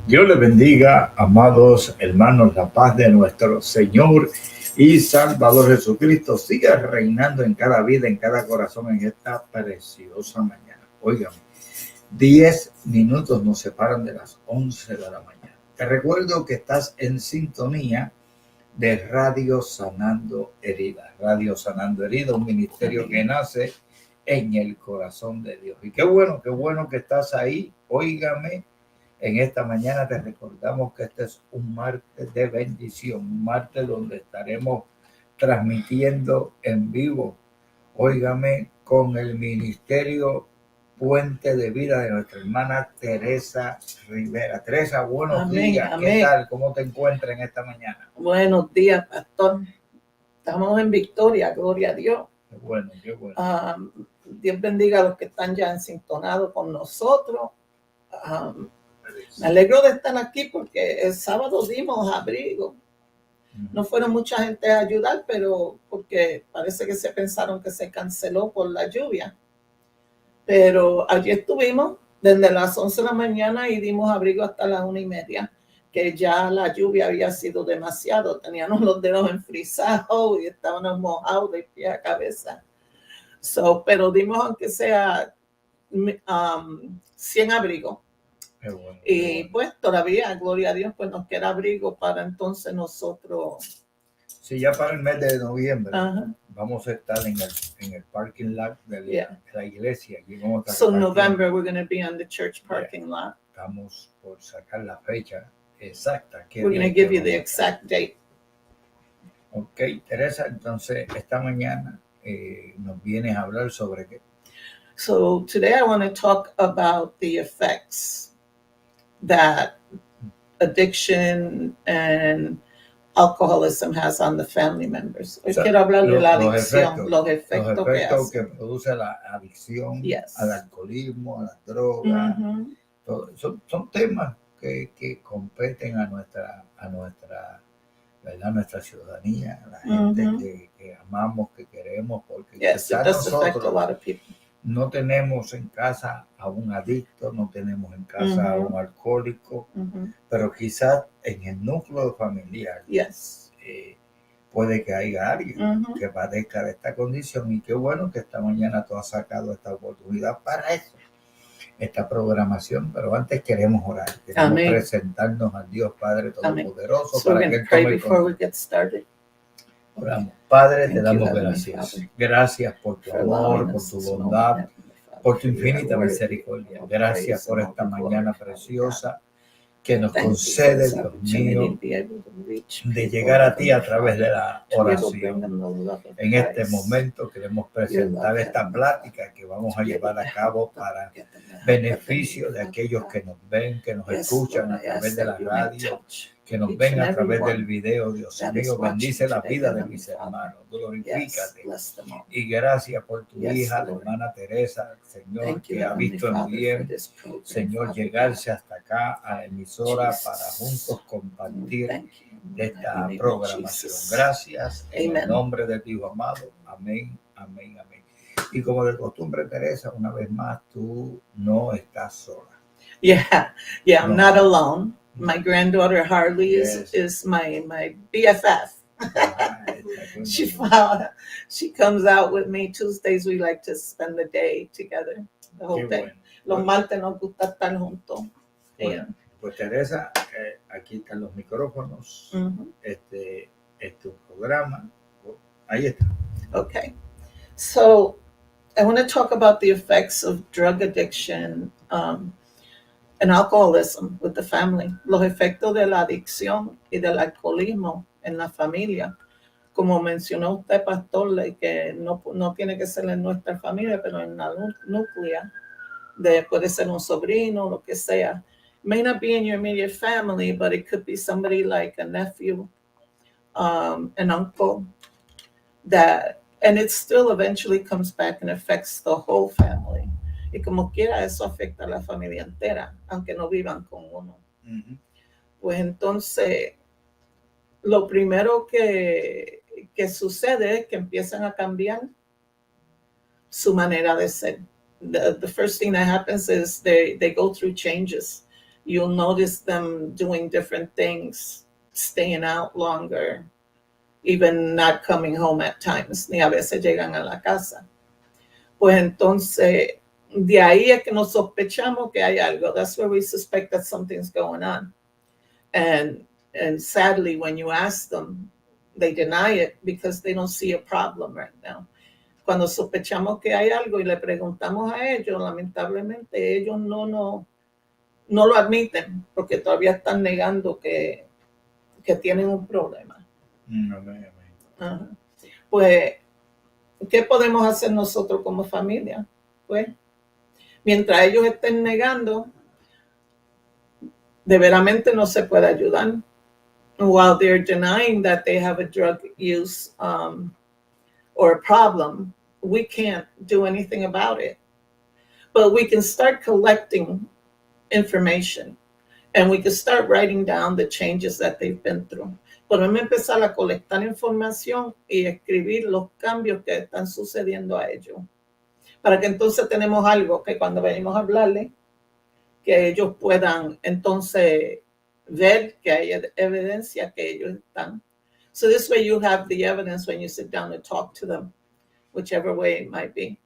Dios les bendiga, amados hermanos, la paz de nuestro Señor y Salvador Jesucristo siga reinando en cada vida, en cada corazón, en esta preciosa mañana. Oigan, 10 minutos nos separan de las 11 de la mañana. Te recuerdo que estás en sintonía de Radio Sanando Heridas. Radio Sanando Heridas, un ministerio que nace en el corazón de Dios. Y qué bueno que estás ahí. Óigame, en esta mañana te recordamos que este es un martes de bendición, un martes donde estaremos transmitiendo en vivo, óigame, con el ministerio Puente de Vida de nuestra hermana Teresa Rivera. Teresa, buenos días. ¿Qué tal? ¿Cómo te encuentras en esta mañana? Buenos días, pastor. Estamos en victoria, gloria a Dios. Qué bueno, qué bueno. Dios bendiga a los que están ya ensintonados con nosotros. Me alegro de estar aquí porque el sábado dimos abrigo. No fueron mucha gente a ayudar, pero porque parece que se pensaron que se canceló por la lluvia. Pero allí estuvimos desde las 11 de la mañana y dimos abrigo hasta las 1:30, que ya la lluvia había sido demasiado. Teníamos los dedos enfrisados y estábamos mojados de pie a cabeza. Pero dimos aunque sea 100 abrigos. Bueno, y pues todavía, gloria a Dios, pues nos queda abrigo para entonces nosotros. Sí, ya para el mes de noviembre vamos a estar en el parking lot de la iglesia. Allí vamos a so November we're going to be on the church parking lot. Estamos por sacar la fecha exacta. We're going to give you the exact date. Ok, Teresa, entonces esta mañana nos vienes a hablar sobre qué. So today I want to talk about the effects that addiction and alcoholism has on the family members. Hoy quiero hablar de la adicción, los efectos que produce la adicción, al alcoholismo, a las drogas. Son temas que competen a nuestra ¿verdad? Nuestra ciudadanía, a la gente que amamos, que queremos, porque quizás nosotros no tenemos en casa a un adicto, no tenemos en casa a un alcohólico, pero quizás en el núcleo familiar puede que haya alguien que padezca de esta condición, y qué bueno que esta mañana tú has sacado esta oportunidad para eso, esta programación. Pero antes queremos orar, queremos presentarnos al Dios Padre Todopoderoso para que Él tome el control. Oramos. Padre, te damos gracias. Gracias por tu amor, por tu bondad, por tu infinita misericordia. Gracias por esta mañana preciosa que nos concede, Dios mío, de llegar a ti a través de la oración. En este momento queremos presentar esta plática que vamos a llevar a cabo para beneficio de aquellos que nos ven, que nos escuchan a través de la radio, que nos ven a través del video. Dios mío, bendice la vida de mis hermanos, glorifícate. Y gracias por tu hija, la hermana Teresa, Señor, que ha visto en bien, Señor, llegarse hasta acá a la emisora para juntos compartir esta programación. Gracias, en el nombre de Dios amado. Amén, amén, amén. Y como de costumbre, Teresa, una vez más, tú no estás sola. I'm not alone. My granddaughter Harley is my BFF. She comes out with me Tuesdays. We like to spend the day together, the whole day. Los martes nos gusta estar juntos. Pues Teresa, aquí están los micrófonos. Este es tu programa. Ahí está. Okay. So I want to talk about the effects of drug addiction and alcoholism with the family. Los efectos de la adicción y del alcoholismo en la familia. Como mencionó usted, pastor, que no tiene que ser en nuestra familia, pero en la núclea, puede ser un sobrino, lo que sea. May not be in your immediate family, but it could be somebody like a nephew, an uncle, and it still eventually comes back and affects the whole family. Y como quiera, eso afecta a la familia entera, aunque no vivan con uno. Pues entonces, lo primero que sucede es que empiezan a cambiar su manera de ser. The first thing that happens is they go through changes. you'll notice them doing different things, staying out longer, even not coming home at times, ni a veces llegan a la casa. Pues entonces, de ahí es que nos sospechamos que hay algo. That's where we suspect that something's going on. And sadly, when you ask them, they deny it because they don't see a problem right now. Cuando sospechamos que hay algo y le preguntamos a ellos, lamentablemente ellos no lo admiten porque todavía están negando que tienen un problema. Uh-huh. Pues, ¿qué podemos hacer nosotros como familia? Pues, mientras ellos estén negando, de veramente no se puede ayudar. While they're denying that they have a drug use or a problem, we can't do anything about it. But we can start collecting information and we can start writing down the changes that they've been through. Podemos empezar a colectar información y escribir los cambios que están sucediendo a ellos. Para que entonces tenemos algo que cuando venimos a hablarle, que ellos puedan entonces ver que hay evidencia que ellos están. So this way you have the evidence when you sit down and talk to them, whichever way it might be.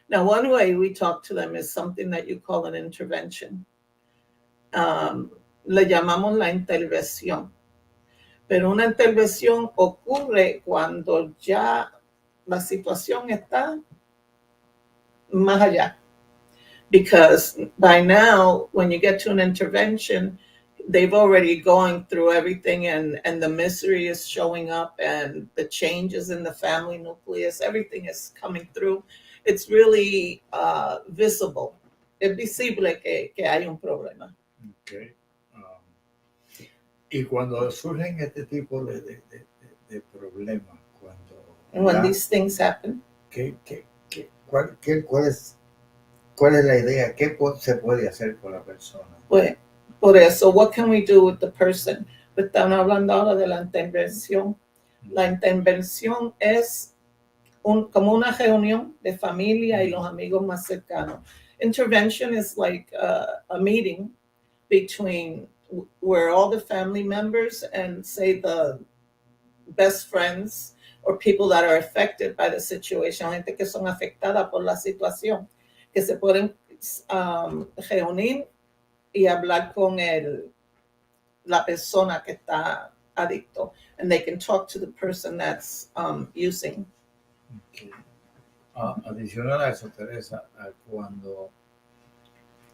Now, one way we talk to them is something that you call an intervention. Le llamamos la intervención. Pero una intervención ocurre cuando ya la situación está más allá. Because by now, when you get to an intervention, they've already gone through everything and the misery is showing up and the changes in the family nucleus, everything is coming through. It's really visible. Es visible que hay un problema. Okay. Y cuando surgen este tipo de problemas, when these things happen, ¿cuál es la idea? ¿Qué se puede hacer con la persona? Pues, por eso, what can we do with the person? Estamos hablando ahora de la intervención. La intervención es como una reunión de familia y los amigos más cercanos. Intervention is like a meeting between where all the family members and say the best friends or people that are affected by the situation, gente que son afectadas por la situación, que se pueden reunir y hablar con la persona que está adicto, and they can talk to the person that's using. Okay. Adicional a eso, Teresa,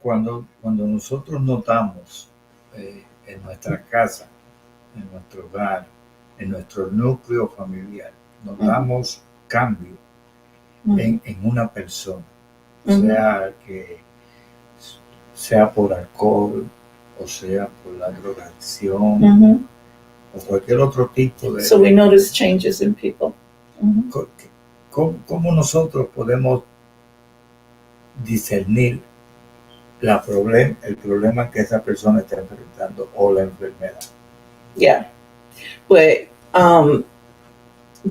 cuando nosotros notamos en nuestra casa, en nuestro hogar, en nuestro núcleo familiar, notamos cambio en una persona, sea por alcohol, o sea por la drogadicción, o cualquier otro tipo de... So we notice changes in people. ¿Cómo nosotros podemos discernir el problema que esa persona está enfrentando o la enfermedad? Yeah. Pues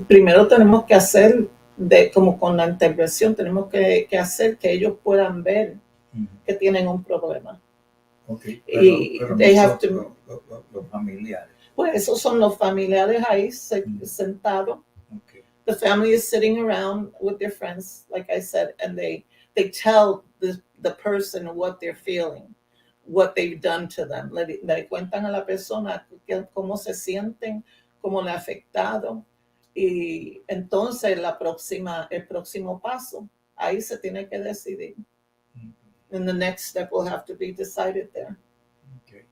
primero tenemos que hacer, como con la intervención, tenemos que hacer que ellos puedan ver que tienen un problema. Okay. Y pero los familiares. Pues esos son los familiares ahí sentados. Okay. The family is sitting around with their friends, like I said, and they tell the person what they're feeling, what they've done to them. Le cuentan a la persona cómo se sienten, cómo le ha afectado. Y entonces el próximo paso, ahí se tiene que decidir. And the next step will have to be decided there. Okay.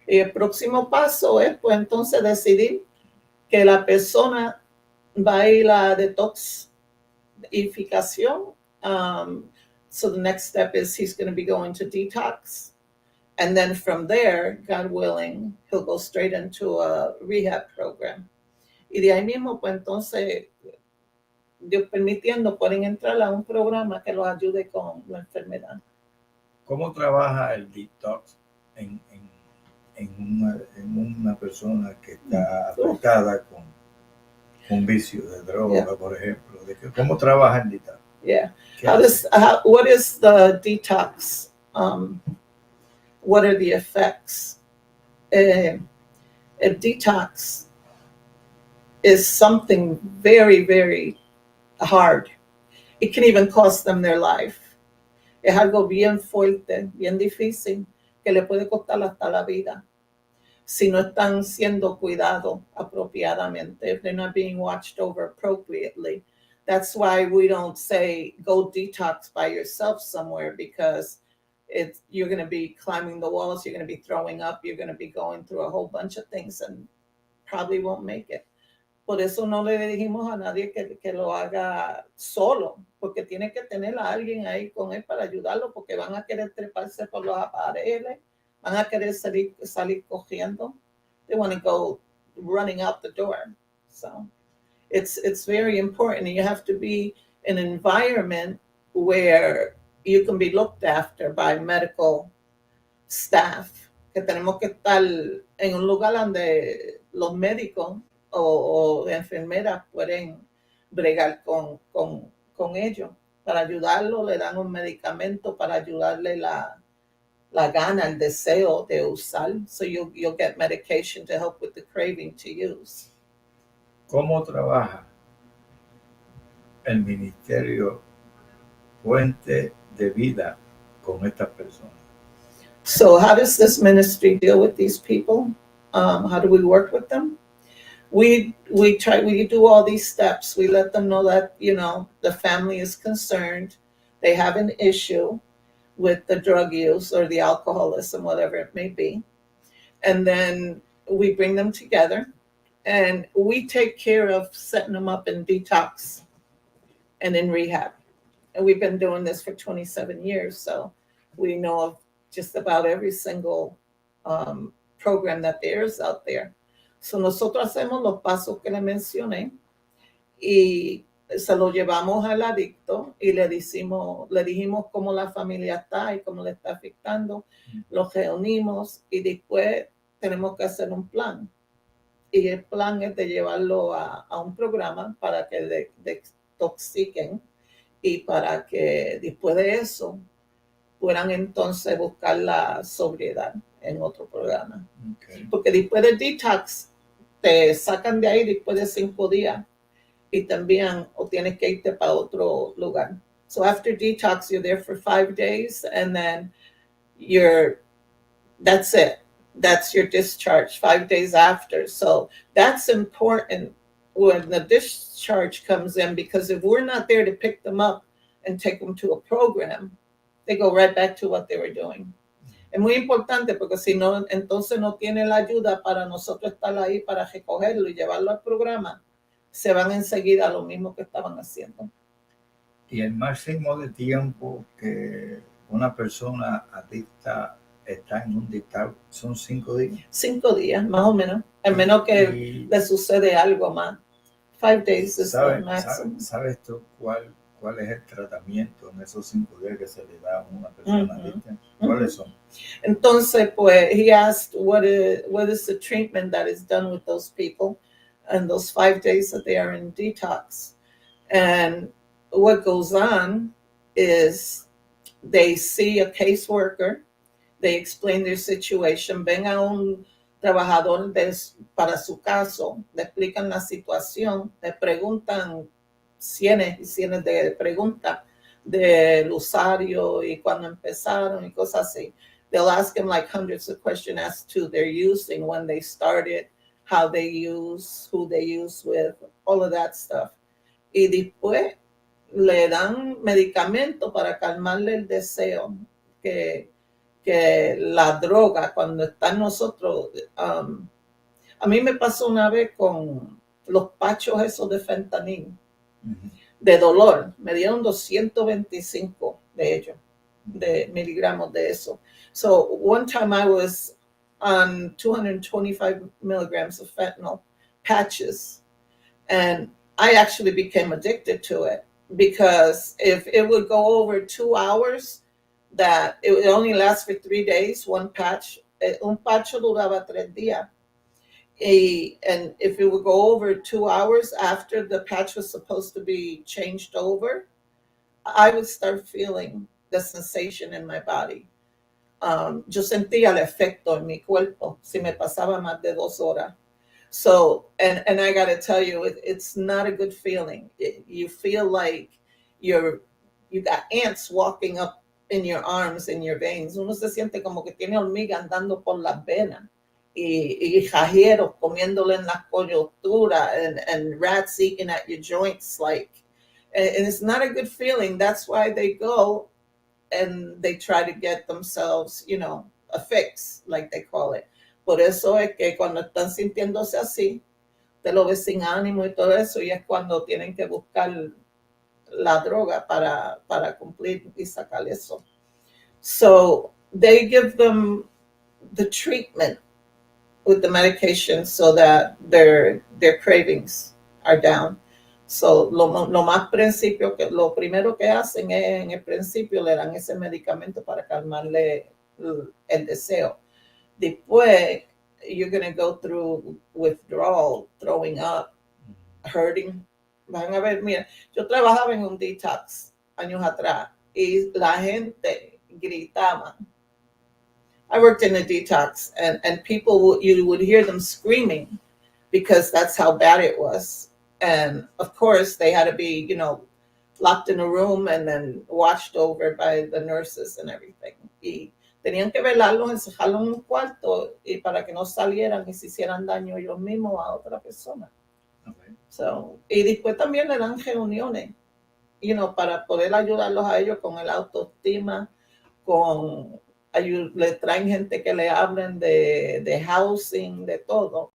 Y el próximo paso es, pues, entonces decidir que la persona va a ir a detoxificación. So the next step is he's going to be going to detox. And then from there, God willing, he'll go straight into a rehab program. Y de ahí mismo, pues entonces, Dios permitiendo, pueden entrar a un programa que los ayude con la enfermedad. ¿Cómo trabaja el detox en una persona que está afectada con un vicio de droga, por ejemplo? ¿Cómo trabaja el detox? Yeah. What is the detox what are the effects? A detox is something very, very hard. It can even cost them their life. Es algo bien fuerte, bien difícil, que le puede costar hasta la vida si no están siendo cuidados apropiadamente, if they're not being watched over appropriately. That's why we don't say go detox by yourself somewhere, because you're going to be climbing the walls, you're going to be throwing up, you're going to be going through a whole bunch of things and probably won't make it. Por eso no le dijimos a nadie que lo haga solo, porque tiene que tener a alguien ahí con él para ayudarlo, porque van a querer treparse por los apareles, van a querer salir cogiendo. They want to go running out the door. So it's very important. You have to be in an environment where you can be looked after by medical staff, que tenemos que estar en un lugar donde los médicos o enfermeras pueden bregar con ellos. Para ayudarlo, le dan un medicamento para ayudarle la gana, el deseo de usar. So you'll get medication to help with the craving to use. ¿Cómo trabaja el Ministerio Fuente de Vida con estas personas? So how does this ministry deal with these people? How do we work with them? We do all these steps. We let them know that, the family is concerned. They have an issue with the drug use or the alcoholism, whatever it may be. And then we bring them together and we take care of setting them up in detox and in rehab. And we've been doing this for 27 years. So we know of just about every single program that there is out there. So nosotros hacemos los pasos que le mencioné y se lo llevamos al adicto y le dijimos cómo la familia está y cómo le está afectando. Los reunimos y después tenemos que hacer un plan. Y el plan es de llevarlo a un programa para que detoxiquen y para que después de eso puedan entonces buscar la sobriedad en otro programa. Okay. Porque después del detox te sacan de ahí después de 5 días y también o tienes que irte para otro lugar. So after detox, you're there for 5 days and then that's it. That's your discharge 5 days after. So that's important when the discharge comes in, because if we're not there to pick them up and take them to a program, they go right back to what they were doing. Es muy importante porque si no, entonces no tiene la ayuda para nosotros estar ahí para recogerlo y llevarlo al programa, se van enseguida a lo mismo que estaban haciendo. ¿Y el máximo de tiempo que una persona adicta está en un detox son 5 días? 5 días, más o menos, a menos que le sucede algo más. 5 days is the maximum. ¿Sabes tú cuál es el tratamiento en esos 5 días que se le da a una persona adicta? ¿Cuáles son? Entonces, pues, he asked what is the treatment that is done with those people and those 5 days that they are in detox. And what goes on is they see a caseworker, they explain their situation, ven a un trabajador para su caso, le explican la situación, le preguntan cientos y cientos de preguntas del usuario y cuando empezaron y cosas así. They'll ask them like hundreds of questions as to their using, when they started, how they use, who they use with, all of that stuff. Y después le dan medicamento para calmarle el deseo, que la droga, cuando está en nosotros, a mí me pasó una vez con los pachos esos de fentanil, de dolor, me dieron 225 de ellos, de miligramos de eso. So one time I was on 225 milligrams of fentanyl patches, and I actually became addicted to it, because if it would go over 2 hours, that it would only last for 3 days, one patch. Un pacho duraba 3 días. And if it would go over 2 hours after the patch was supposed to be changed over, I would start feeling the sensation in my body. yo sentía el efecto en mi cuerpo si me pasaba más de 2 horas. So, and I got to tell you, it's not a good feeling. You feel like you got ants walking up in your arms, in your veins. Uno se siente como que tiene hormiga andando por las venas y jajeros comiéndole en las coyunturas and rats eating at your joints. Like, and it's not a good feeling. That's why they go and they try to get themselves, a fix, like they call it. Por eso es que cuando están sintiéndose así, te lo ves sin ánimo y todo eso, y es cuando tienen que buscar la droga para cumplir y sacar eso. So they give them the treatment with the medication so that their cravings are down. So lo primero que hacen es, en el principio, le dan ese medicamento para calmarle el deseo. Después, you're going to go through withdrawal, throwing up, hurting. Van a ver, mira, yo trabajaba en un detox años atrás y la gente gritaba. I worked in a detox, and people, you would hear them screaming because that's how bad it was. And of course, they had to be, locked in a room and then watched over by the nurses and everything. Y tenían que velarlos, encerrarlos en un cuarto y para que no salieran y se hicieran daño ellos mismos a otra persona. Okay. So, y después también le dan reuniones, para poder ayudarlos a ellos con el autoestima, le traen gente que le hablen de housing, de todo.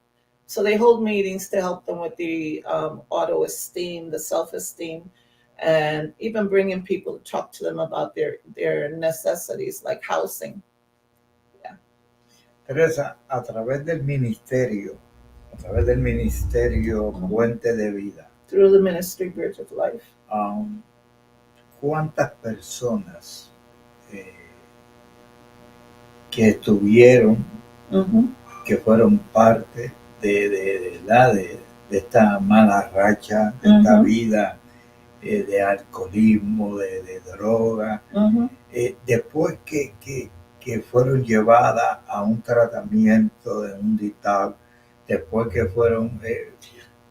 So they hold meetings to help them with the auto-esteem, the self-esteem, and even bringing people to talk to them about their necessities, like housing. Yeah. Teresa, a través del ministerio Puente de Vida. Through the ministry, Bridge of Life. ¿Cuántas personas que estuvieron, que fueron parte de esta mala racha, de esta vida de alcoholismo, de droga, después que fueron llevadas a un tratamiento de un detox, después que fueron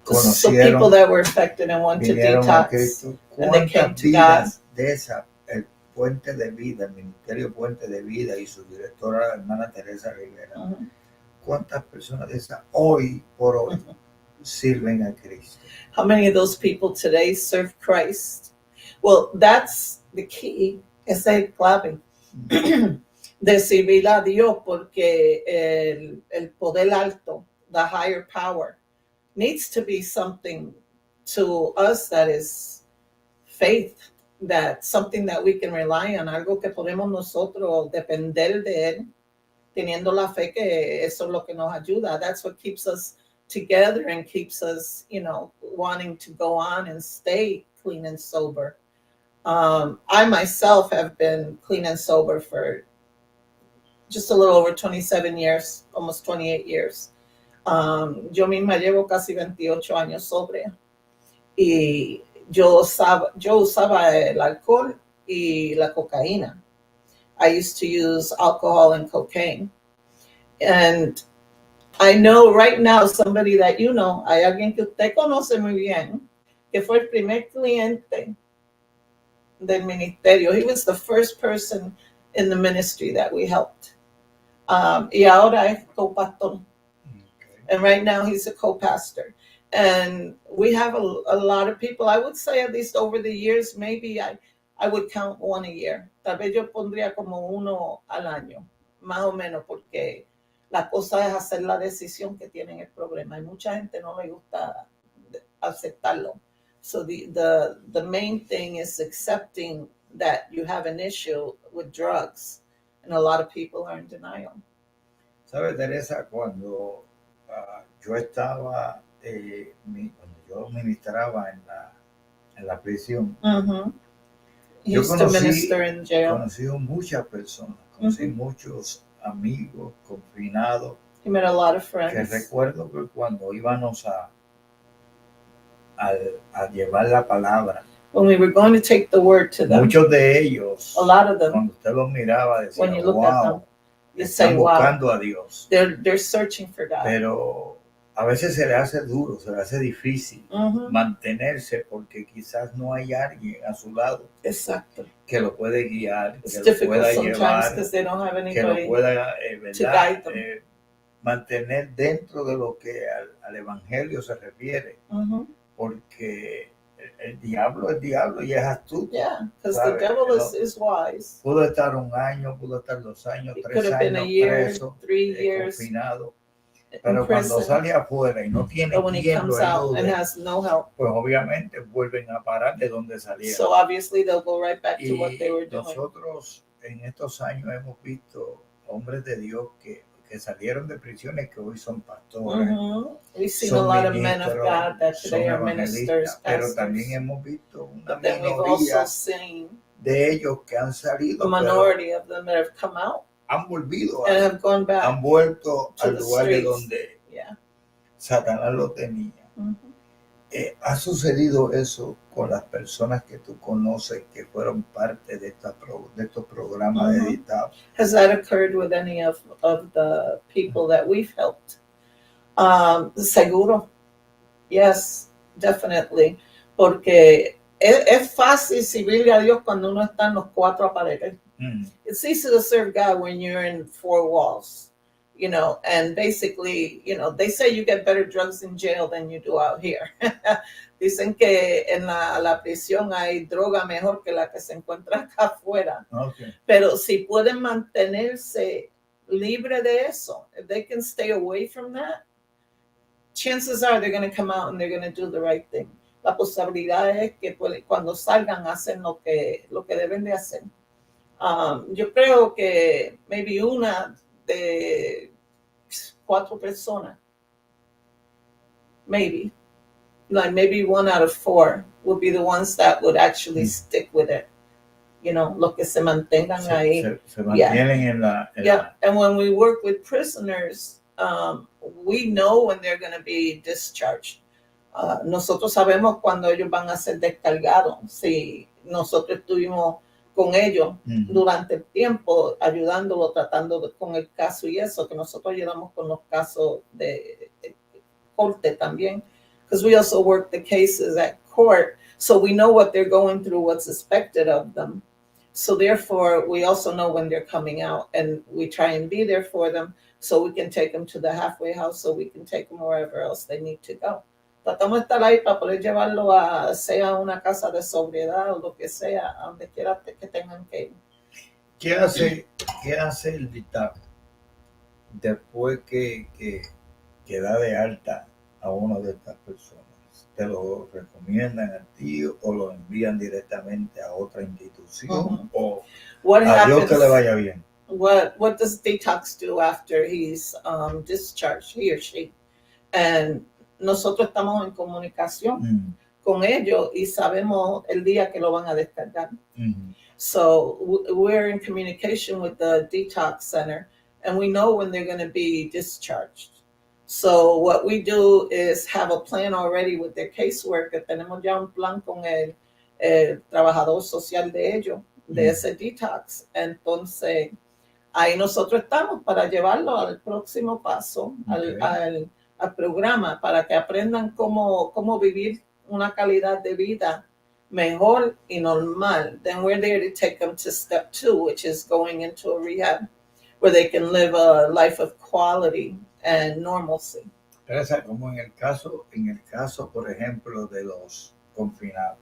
conocieron, so people that were affected and went to detox, and they came to God. De esa, el Puente de Vida, el Ministerio Puente de Vida y su directora, la hermana Teresa Rivera, ¿cuántas personas de esas hoy por hoy sirven a Cristo? How many of those people today serve Christ? Well, that's the key. Es el clave de servir a Dios, porque el poder alto, the higher power, needs to be something to us that is faith, that something that we can rely on, algo que podemos nosotros depender de él, teniendo la fe que eso es lo que nos ayuda. That's what keeps us together and keeps us, wanting to go on and stay clean and sober. I myself have been clean and sober for just a little over 27 years, almost 28 years. Yo misma llevo casi 28 años sobria y yo usaba el alcohol y la cocaína. I used to use alcohol and cocaine. And I know right now somebody that hay alguien que usted conoce muy bien, que fue el primer cliente del ministerio. He was the first person in the ministry that we helped. Y ahora es co-pastor. And right now he's a co-pastor. And we have a lot of people. I would say at least over the years, maybe I would count one a year. Tal vez yo pondría como uno al año, más o menos, porque la cosa es hacer la decisión que tienen el problema. Y mucha gente no le gusta aceptarlo. So the main thing is accepting that you have an issue with drugs. And a lot of people are in denial. ¿Sabes, Teresa? Cuando yo estaba, cuando yo ministraba en la prisión, yo conocí muchas personas, conocí muchos amigos confinados. You met a lot of friends. Que recuerdo que cuando íbamos a llevar la palabra, when we were going to take the word to them, muchos de ellos, a lot of them, cuando usted los miraba, decía, when you look at them, wow, you say, están wow, buscando a Dios. they're searching for God. Pero a veces se le hace duro, se le hace difícil mantenerse porque quizás no hay alguien a su lado. Exacto. Que lo puede guiar, It's que lo pueda sometimes llevar, because they don't have que lo anybody pueda to guide them. mantener dentro de lo que al evangelio se refiere, porque el diablo y es astuto. Yeah, because the devil is wise. Pudo estar un año, pudo estar 2 años, It 3 años preso, 3 years, confinado. Pero cuando sale afuera y no tiene quien lo ayude, pues obviamente vuelven a parar de donde salieron. So obviously they'll go right back to what they were doing. Nosotros en estos años hemos visto hombres de Dios que salieron de prisiones que hoy son pastores. We've seen a lot of men of God that today are ministers, pero también hemos visto una but then we've also seen de ellos que han salido, a minority of them that have come out. Han volvido, han vuelto al lugar de donde Satanás lo tenía. ¿Ha sucedido eso con las personas que tú conoces que fueron parte de estos programas editados? Has that occurred with any of the people that we've helped? Seguro. Yes, definitely. Porque es fácil servirle a Dios cuando uno está en los 4 paredes. It's easy to serve God when you're in 4 walls, and basically, they say you get better drugs in jail than you do out here. Dicen que en la prisión hay droga mejor que la que se encuentra acá afuera. Okay. Pero si pueden mantenerse libre de eso, if they can stay away from that, chances are they're going to come out and they're going to do the right thing. La posibilidad es que cuando salgan hacen lo que deben de hacer. Yo creo que maybe una de 4 personas, maybe 1 out of 4 would be the ones that would actually stick with it. Lo que se mantengan ahí. Se mantienen en la. And when we work with prisoners, we know when they're going to be discharged. Nosotros sabemos cuando ellos van a ser descargados. Si nosotros estuvimos con ellos durante el tiempo, ayudándolo, tratando con el caso y eso, que nosotros ayudamos con los casos de corte también, because we also work the cases at court, so we know what they're going through, what's expected of them. So therefore, we also know when they're coming out, and we try and be there for them so we can take them to the halfway house, so we can take them wherever else they need to go. Tratamos de estar ahí para poder llevarlo sea una casa de sobriedad o lo que sea, a donde quiera que tengan que ir. ¿Qué hace el DITAC después que da de alta a una de estas personas? ¿Te lo recomiendan a ti o lo envían directamente a otra institución? ¿O a Dios que le vaya bien? What does detox do after he's discharged, he or she? And nosotros estamos en comunicación con ellos y sabemos el día que lo van a descargar. So we're in communication with the detox center, and we know when they're going to be discharged. So what we do is have a plan already with their caseworker. Tenemos ya un plan con el trabajador social de ellos, de ese detox. Entonces, ahí nosotros estamos para llevarlo al próximo paso, al programa, para que aprendan cómo vivir una calidad de vida mejor y normal. Then we're there to take them to step 2, which is going into a rehab, where they can live a life of quality and normalcy. Teresa, como en el caso, por ejemplo, de los confinados.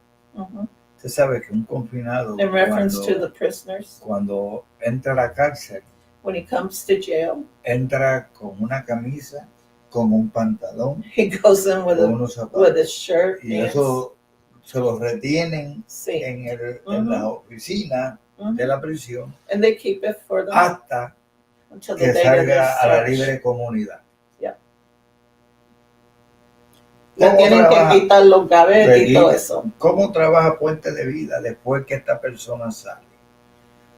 Usted sabe que un confinado, in reference to the prisoners, cuando entra a la cárcel, when he comes to jail, entra con una camisa, con un pantalón, he goes in with a shirt, y eso se lo retienen en la oficina de la prisión, and they keep it for them hasta que salga a la libre comunidad. Le tienen que quitar los gavetes y todo eso. ¿Cómo trabaja Puente de Vida después que esta persona sale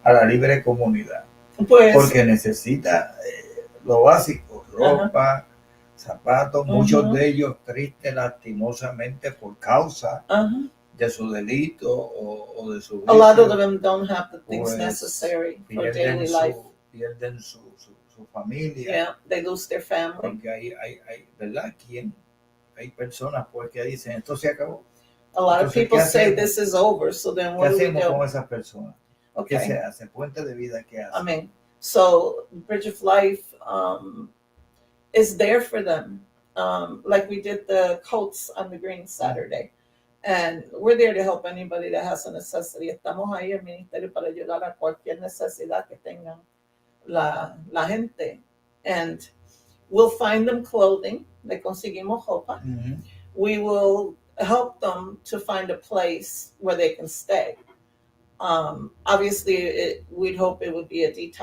a la libre comunidad? Pues, porque necesita lo básico, ropa, zapatos, muchos de ellos tristes lastimosamente por causa de su delito o de su vicio. A lot of them don't have the things necessary for daily life. Pierden su familia. Yeah, they lose their family. Porque hay ¿verdad? Hay personas pues que dicen, esto se acabó. A lot of people say this is over, so then what do we do? ¿Qué hacemos con esas personas? Okay. ¿Qué se hace? Puente de vida, ¿qué hace? Amen. So Bridge of Life is there for them. Like we did the coats on the Green Saturday. And we're there to help anybody that has a necessity. Estamos ahí el ministerio para ayudar a cualquier necesidad que tengan la gente. And we'll find them clothing. Le conseguimos ropa. Mm-hmm. We will help them to find a place where they can stay. Obviously, we'd hope it would be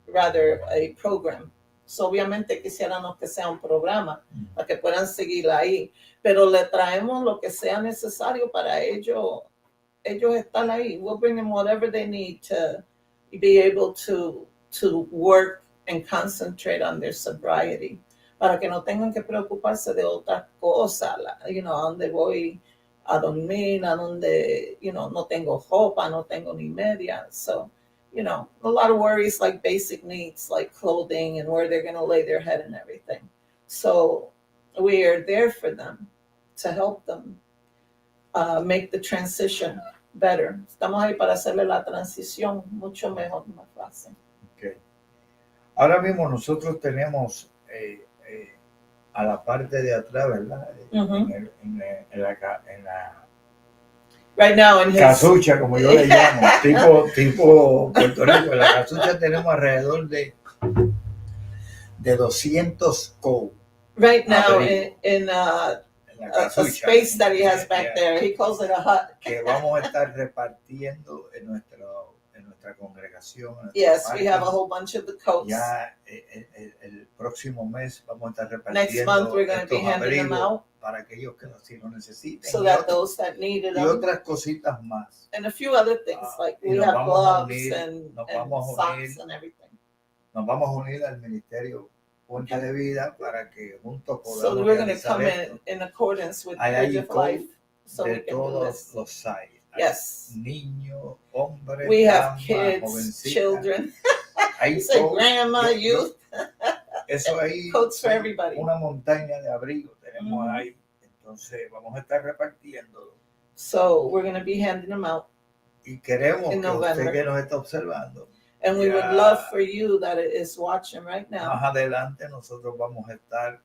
rather a program. So obviamente quisiéramos que sea un programa para que puedan seguir ahí, pero le traemos lo que sea necesario para ellos estar ahí. We'll bring them whatever they need to be able to work and concentrate on their sobriety, para que no tengan que preocuparse de otras cosas, a dónde voy a dormir, a dónde, no tengo ropa, no tengo ni media. So, a lot of worries like basic needs like clothing and where they're going to lay their head and everything. So we are there for them to help them make the transition better. Estamos ahí para hacerle la transición mucho mejor, más fácil. Okay. Ahora mismo nosotros tenemos a la parte de atrás, ¿verdad? Mm-hmm. En la right now in his casucha, como yo le llamo, tipo Puerto Rico. En la casucha tenemos alrededor de 200 co. Right now in a space that he has back there, he calls it a hut. Que vamos a estar repartiendo en nuestra congregación. Yes, we have a whole bunch of the coats. Ya el próximo mes vamos a estar repartiendo. Next month we're going to be handing them out para aquellos que así lo necesiten. So that those that needed them. Y otras cositas más. And a few other things like we have gloves and socks and everything. Nos vamos a unir al ministerio Puente de Vida para que juntos podamos. So we're going to come in accordance with Bridge of Life. So de we can todos do this. Los sizes. Yes. Niños, hombres, we have damas, kids, children. Hay grandma, youth. Eso ahí. Coats for everybody. Una montaña de abrigo tenemos ahí. Entonces vamos a estar repartiéndolo. So we're going to be handing them out. Y queremos que usted que nos está observando. And we would love for you that is watching right now. Más adelante nosotros vamos a estar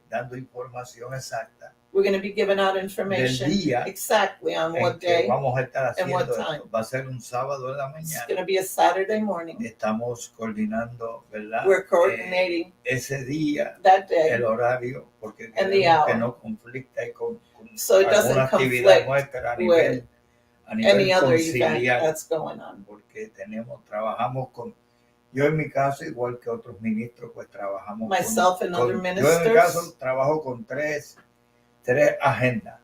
dando información exacta. We're going to be giving out information exactly on what day vamos a estar and what time. Va a ser un sábado en la mañana. It's going to be a Saturday morning. Estamos coordinando, ¿verdad? We're coordinating ese día, that day, el horario, porque queremos que no conflicte con so it doesn't actividad nuestra a nivel any other event that's going on. Porque trabajamos con, yo en mi caso, igual que otros ministros, pues trabajamos Myself and other ministers. Yo en mi caso trabajo con tres agendas.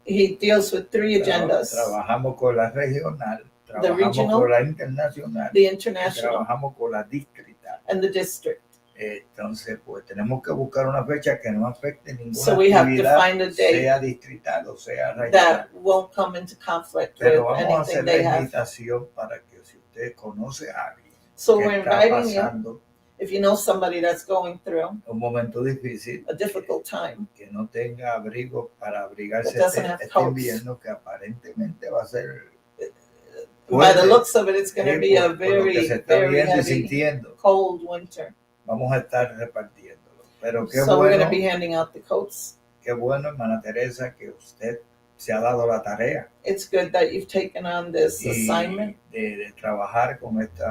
He deals with 3 agendas. Trabajamos con la regional, trabajamos con la internacional, the international, trabajamos con la distrital. And the district. Entonces, pues tenemos que buscar una fecha que no afecte ninguna actividad, sea distrital o sea regional. That won't come into conflict Pero with vamos a hacer anything la they invitación para que si usted conoce a alguien so que we're está inviting pasando you, if you know somebody that's going through un momento difícil, a difficult time, que no tenga abrigo para abrigarse este invierno que aparentemente va a ser by the looks of it, it's going to be a very, very heavy, cold winter. Vamos a estar repartiéndolo. Pero qué so bueno, we're going to be handing out the coats. Qué bueno, hermana Teresa, que usted se ha dado la tarea. It's good that you've taken on this assignment. De trabajar con este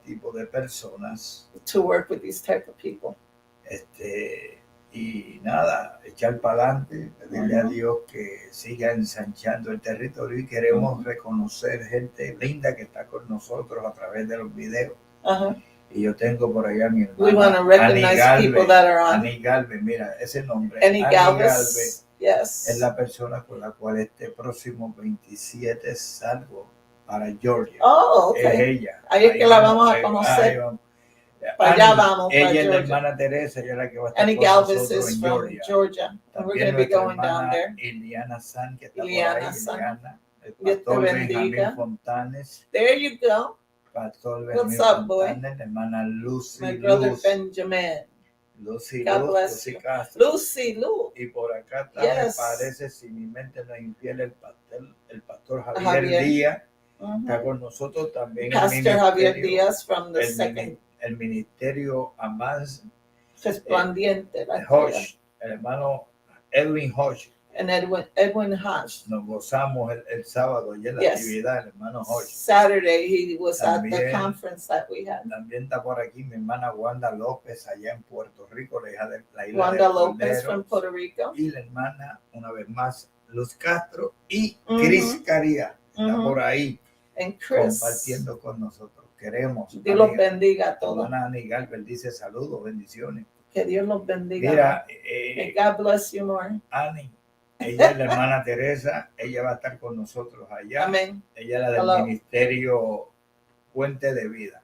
tipo de personas. To work with these type of people. Y nada, echar para adelante, pedirle a Dios que siga ensanchando el territorio y queremos reconocer gente linda que está con nosotros a través de los videos. Y yo tengo por allá a mi hermana Ani Galvez, mira, ese nombre. Ani Galvez, yes. Es la persona con la cual este próximo 27 salgo para Georgia. Oh, okay. Es ella. Ahí es que la vamos a conocer. Para allá vamos, ella para es la Georgia. hermana Teresa, ella es la que va a estar Annie con Galvez nosotros is en from Georgia. Georgia. And we're También going to be nuestra going down hermana there. Iliana San, que está Iliana por ahí, San. Iliana. El Dios te pastor bendiga. Benjamín Fontanes. There you go. Pastor What's Benjamín up, boy? Fontanes, la hermana Lucy My brother Luz. Benjamin. Lucy God Luz, bless Lucy you. Castro. Lucy Lou. Y por acá está, Yes. me parece, si mi mente no es infiel, el pastor Javier Díaz. Está con nosotros también. Pastor Javier Díaz from the second. El ministerio Amás. Resplandiente. Hodge, el hermano Edwin Hodge. And Edwin Hodge. Nos gozamos el sábado y en la actividad, el hermano Hodge. Saturday he was también, at the conference that we had. También está por aquí mi hermana Wanda López allá en Puerto Rico, la hija de la isla Wanda de López from Puerto Rico. Y la hermana, una vez más, Luz Castro y Cris Caría. Está por ahí compartiendo con nosotros. Queremos. Dios los bendiga a todos. Ana Ani Galvez dice saludos, bendiciones. Que Dios los bendiga. Mira, may God bless you more. Ani, ella es la hermana Teresa, ella va a estar con nosotros allá. Amén. Ella es la del ministerio Puente de Vida.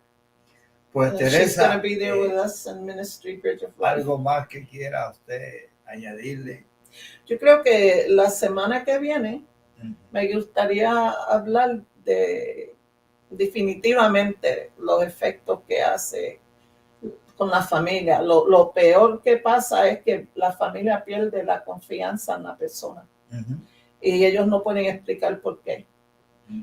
Pues Teresa, be there with us in Ministry Bridge of Life. ¿Algo más que quiera usted añadirle? Yo creo que la semana que viene me gustaría hablar de definitivamente los efectos que hace con la familia. Lo peor que pasa es que la familia pierde la confianza en la persona. Y ellos no pueden explicar por qué.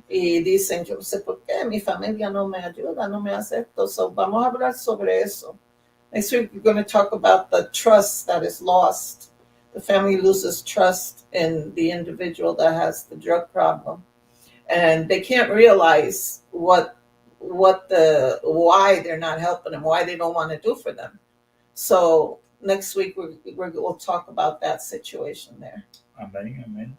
Y dicen, yo no sé por qué, mi familia no me ayuda, no me hace esto. So, vamos a hablar sobre eso. Next week we're going to talk about the trust that is lost. The family loses trust in the individual that has the drug problem. And they can't realize why they're not helping them, why they don't want to do for them. So next week we'll talk about that situation there. Amén, amén.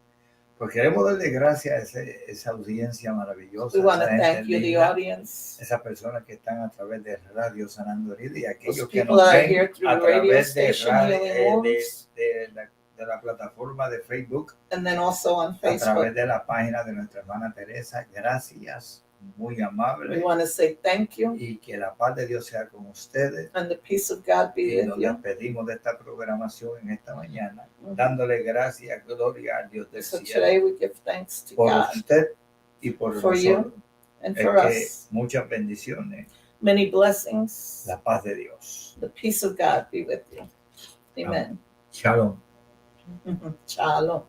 Pues queremos darle gracias a esa audiencia maravillosa. We want to thank you, the audience. Esas personas que están a través de Radio Sanando Herida y aquellos que nos ven a través de la plataforma de Facebook. And then also on Facebook. A través de la página de nuestra hermana Teresa. Gracias, muy amable. We want to say thank you. Y que la paz de Dios sea con ustedes. And the peace of God be with you. Y nos despedimos de esta programación en esta mañana, dándole gracias, gloria al Dios del cielo. Today we give thanks to por God. Usted y por nosotros. You and for us. Muchas bendiciones. Many blessings. La paz de Dios. The peace of God be with you. Amen. Shalom. Shalom.